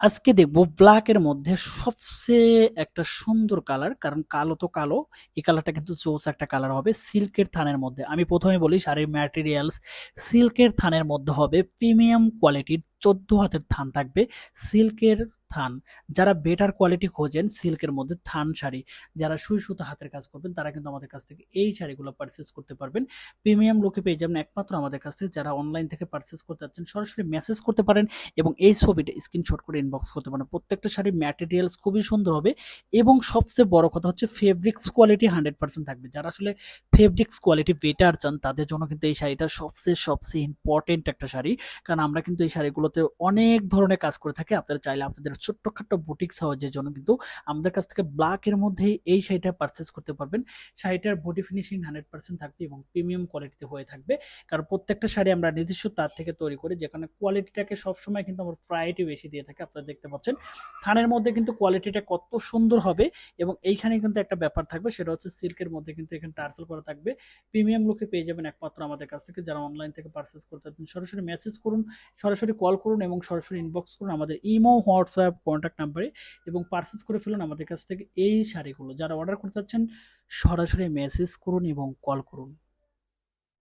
আজকে দেখবো ব্ল্যাকের মধ্যে সবচেয়ে একটা সুন্দর কালার, কারণ কালো তো কালো, এই কালারটা কিন্তু জোস একটা কালার হবে সিল্কের থানের মধ্যে। আমি প্রথমে বলি শাড়ির ম্যাটেরিয়ালস। সিল্কের থানের মধ্যে হবে প্রিমিয়াম কোয়ালিটির 14 হাতের থান থাকবে। সিল্কের থান, যারা বেটার কোয়ালিটি খোঁজেন সিল্কের মধ্যে থান শাড়ি, যারা সুই সুতা হাতের কাজ করবেন তারা কিন্তু আমাদের কাছ থেকে এই শাড়িগুলো পারচেস করতে পারবেন। প্রিমিয়াম লুকে পেয়ে যাবেন একমাত্র আমাদের কাছ থেকে। যারা অনলাইন থেকে পারচেস করতে যাচ্ছেন সরাসরি মেসেজ করতে পারেন এবং এই ছবিটা স্ক্রিনশট করে ইনবক্স করতে পারেন। প্রত্যেকটা শাড়ির ম্যাটেরিয়ালস খুবই সুন্দর হবে এবং সবচেয়ে বড় কথা হচ্ছে ফেব্রিক্স কোয়ালিটি 100% থাকবে। যারা আসলে ফেব্রিক্স কোয়ালিটি বেটার চান তাদের জন্য কিন্তু এই শাড়িটা সবচেয়ে ইম্পর্টেন্ট একটা শাড়ি, কারণ আমরা কিন্তু এই শাড়িগুলোতে অনেক ধরনের কাজ করে থাকি। আপনারা চাইলে আপনাদের ছোট্টখাট্টো বুটিক সাহায্যের জন্য কিন্তু আমাদের কাছ থেকে ব্ল্যাকের মধ্যে এই শাড়িটা পারচেস করতে পারবেন। শাড়িটার বডি ফিনিশিং 100% থাকবে এবং প্রিমিয়াম কোয়ালিটিতে হয়ে থাকবে, কারণ প্রত্যেকটা শাড়ি আমরা নিজস্ব তার থেকে তৈরি করি, যেখানে কোয়ালিটিটাকে সবসময় কিন্তু আমরা প্রায়োরিটি বেশি দিয়ে থাকি। আপনারা দেখতে পাচ্ছেন থানের মধ্যে কিন্তু কোয়ালিটিটা কত সুন্দর হবে। এবং এইখানে কিন্তু একটা ব্যাপার থাকবে, সেটা হচ্ছে সিল্কের মধ্যে কিন্তু এখানে টার্সেল করা থাকবে। প্রিমিয়াম লুকে পেয়ে যাবেন একমাত্র আমাদের কাছ থেকে। যারা অনলাইন থেকে পারচেস করতে চান সরাসরি মেসেজ করুন, সরাসরি কল করুন এবং সরাসরি ইনবক্স করুন আমাদের ইমো হোয়াটসঅ্যাপ কন্ট্যাক্ট নাম্বারে এবং পারচেস করে ফেলুন আমাদের কাছ থেকে এই শাড়িগুলো। যারা অর্ডার করতে চাচ্ছেন সরাসরি মেসেজ করুন এবং কল করুন।